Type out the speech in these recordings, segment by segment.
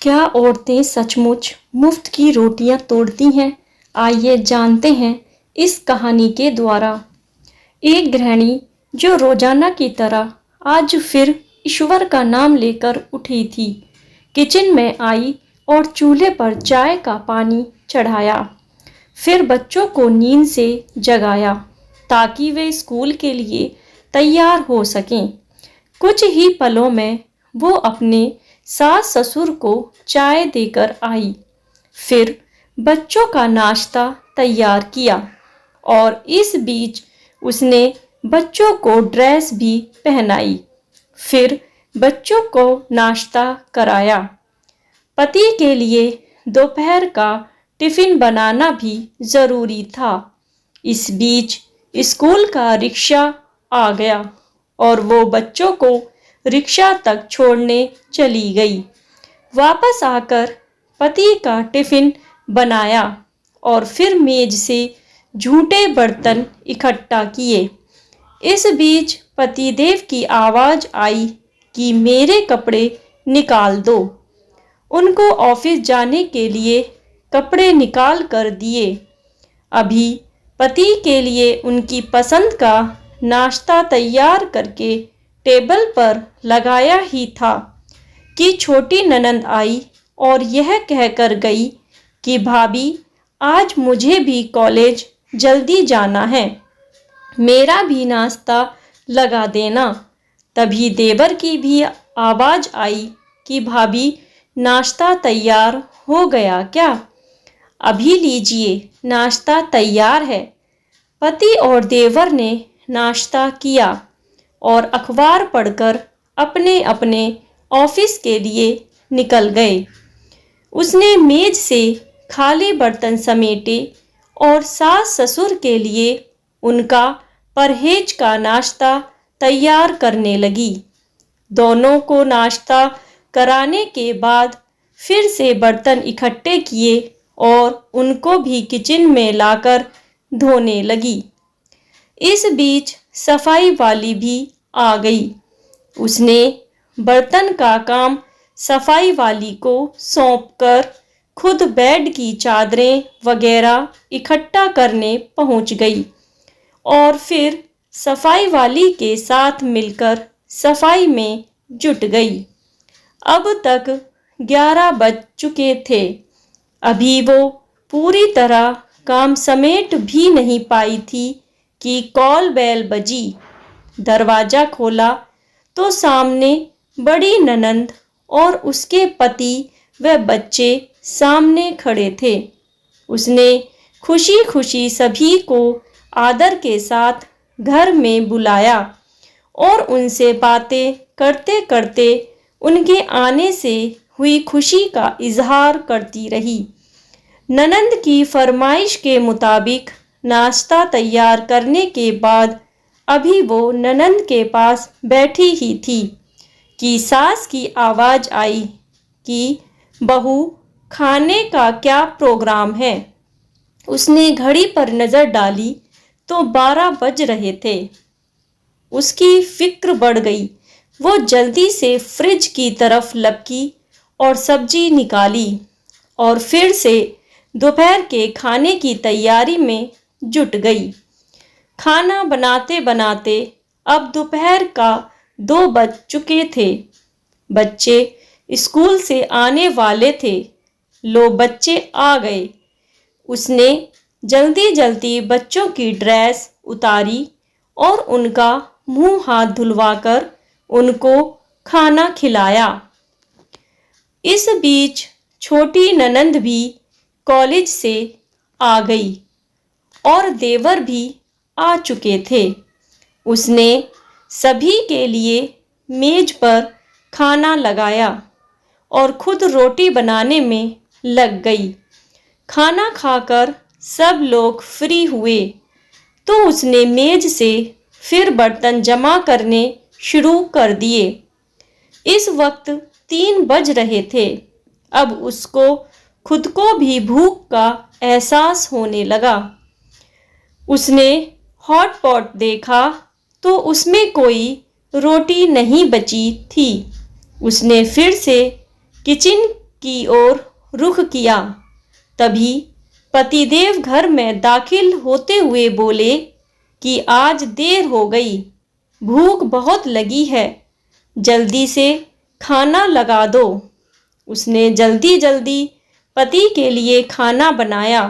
क्या औरतें सचमुच मुफ्त की रोटियां तोड़ती हैं? आइए जानते हैं इस कहानी के द्वारा। एक गृहिणी जो रोजाना की तरह आज फिर ईश्वर का नाम लेकर उठी थी, किचन में आई और चूल्हे पर चाय का पानी चढ़ाया। फिर बच्चों को नींद से जगाया ताकि वे स्कूल के लिए तैयार हो सकें। कुछ ही पलों में वो अपने सास ससुर को चाय देकर आई। फिर बच्चों का नाश्ता तैयार किया और इस बीच उसने बच्चों को ड्रेस भी पहनाई। फिर बच्चों को नाश्ता कराया। पति के लिए दोपहर का टिफिन बनाना भी जरूरी था। इस बीच स्कूल का रिक्शा आ गया और वो बच्चों को रिक्शा तक छोड़ने चली गई। वापस आकर पति का टिफिन बनाया और फिर मेज से झूठे बर्तन इकट्ठा किए। इस बीच पतिदेव की आवाज आई कि मेरे कपड़े निकाल दो। उनको ऑफिस जाने के लिए कपड़े निकाल कर दिए। अभी पति के लिए उनकी पसंद का नाश्ता तैयार करके टेबल पर लगाया ही था कि छोटी ननंद आई और यह कहकर गई कि भाभी, आज मुझे भी कॉलेज जल्दी जाना है, मेरा भी नाश्ता लगा देना। तभी देवर की भी आवाज आई कि भाभी, नाश्ता तैयार हो गया क्या? अभी लीजिए, नाश्ता तैयार है। पति और देवर ने नाश्ता किया और अखबार पढ़कर अपने अपने ऑफिस के लिए निकल गए। उसने मेज से खाली बर्तन समेटे और सास ससुर के लिए उनका परहेज का नाश्ता तैयार करने लगी। दोनों को नाश्ता कराने के बाद फिर से बर्तन इकट्ठे किए और उनको भी किचन में लाकर धोने लगी। इस बीच सफाई वाली भी आ गई। उसने बर्तन का काम सफाई वाली को सौंपकर खुद बेड की चादरें वगैरह इकट्ठा करने पहुंच गई और फिर सफाई वाली के साथ मिलकर सफाई में जुट गई। अब तक 11 बज चुके थे। अभी वो पूरी तरह काम समेट भी नहीं पाई थी कि कॉल बेल बजी। दरवाजा खोला तो सामने बड़ी ननंद और उसके पति व बच्चे सामने खड़े थे। उसने खुशी खुशी सभी को आदर के साथ घर में बुलाया और उनसे बातें करते करते उनके आने से हुई खुशी का इजहार करती रही। ननंद की फरमाइश के मुताबिक नाश्ता तैयार करने के बाद अभी वो ननंद के पास बैठी ही थी कि सास की आवाज आई कि बहू, खाने का क्या प्रोग्राम है? उसने घड़ी पर नजर डाली तो 12 बज रहे थे। उसकी फिक्र बढ़ गई। वो जल्दी से फ्रिज की तरफ लपकी और सब्जी निकाली और फिर से दोपहर के खाने की तैयारी में जुट गई। खाना बनाते बनाते अब दोपहर का 2 बज चुके थे। बच्चे स्कूल से आने वाले थे। लो, बच्चे आ गए। उसने जल्दी जल्दी बच्चों की ड्रेस उतारी और उनका मुंह हाथ धुलवाकर उनको खाना खिलाया। इस बीच छोटी ननंद भी कॉलेज से आ गई और देवर भी आ चुके थे। उसने सभी के लिए मेज पर खाना लगाया और खुद रोटी बनाने में लग गई। खाना खाकर सब लोग फ्री हुए तो उसने मेज से फिर बर्तन जमा करने शुरू कर दिए। इस वक्त 3 बज रहे थे। अब उसको खुद को भी भूख का एहसास होने लगा। उसने हॉट पॉट देखा तो उसमें कोई रोटी नहीं बची थी। उसने फिर से किचन की ओर रुख किया। तभी पतिदेव घर में दाखिल होते हुए बोले कि आज देर हो गई, भूख बहुत लगी है, जल्दी से खाना लगा दो। उसने जल्दी जल्दी पति के लिए खाना बनाया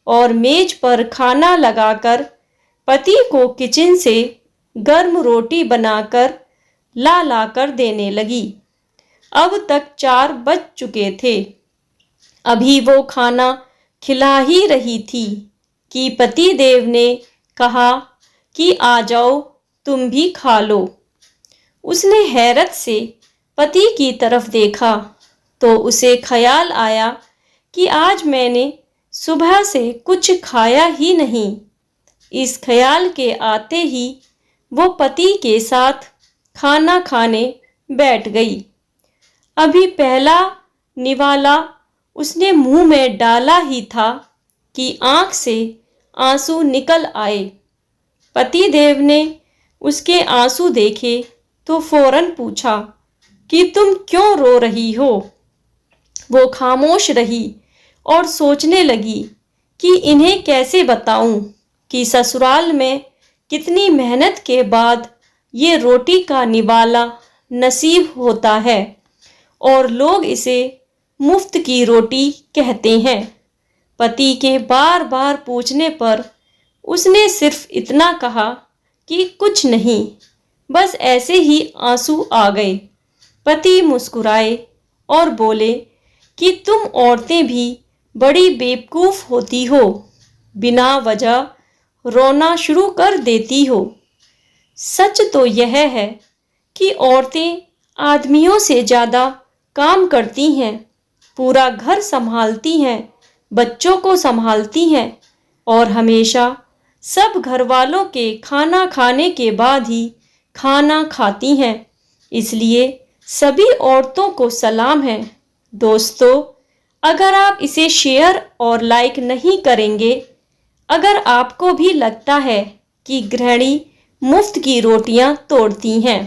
और मेज पर खाना लगाकर पति को किचन से गर्म रोटी बनाकर ला कर देने लगी। अब तक 4 बज चुके थे। अभी वो खाना खिला ही रही थी कि पति देव ने कहा कि आ जाओ, तुम भी खा लो। उसने हैरत से पति की तरफ देखा तो उसे ख्याल आया कि आज मैंने सुबह से कुछ खाया ही नहीं। इस ख्याल के आते ही वो पति के साथ खाना खाने बैठ गई। अभी पहला निवाला उसने मुंह में डाला ही था कि आंख से आंसू निकल आए। पतिदेव ने उसके आंसू देखे तो फौरन पूछा कि तुम क्यों रो रही हो। वो खामोश रही और सोचने लगी कि इन्हें कैसे बताऊं कि ससुराल में कितनी मेहनत के बाद ये रोटी का निवाला नसीब होता है और लोग इसे मुफ्त की रोटी कहते हैं। पति के बार बार पूछने पर उसने सिर्फ इतना कहा कि कुछ नहीं, बस ऐसे ही आंसू आ गए। पति मुस्कुराए और बोले कि तुम औरतें भी बड़ी बेवकूफ़ होती हो, बिना वजह रोना शुरू कर देती हो। सच तो यह है कि औरतें आदमियों से ज़्यादा काम करती हैं, पूरा घर संभालती हैं, बच्चों को संभालती हैं और हमेशा सब घर वालों के खाना खाने के बाद ही खाना खाती हैं। इसलिए सभी औरतों को सलाम है। दोस्तों, अगर आप इसे शेयर और लाइक नहीं करेंगे, अगर आपको भी लगता है कि गृहिणी मुफ्त की रोटियां तोड़ती हैं।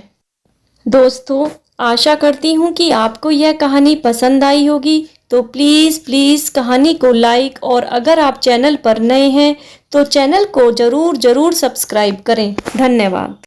दोस्तों, आशा करती हूँ कि आपको यह कहानी पसंद आई होगी, तो प्लीज़ कहानी को लाइक और अगर आप चैनल पर नए हैं तो चैनल को ज़रूर सब्सक्राइब करें। धन्यवाद।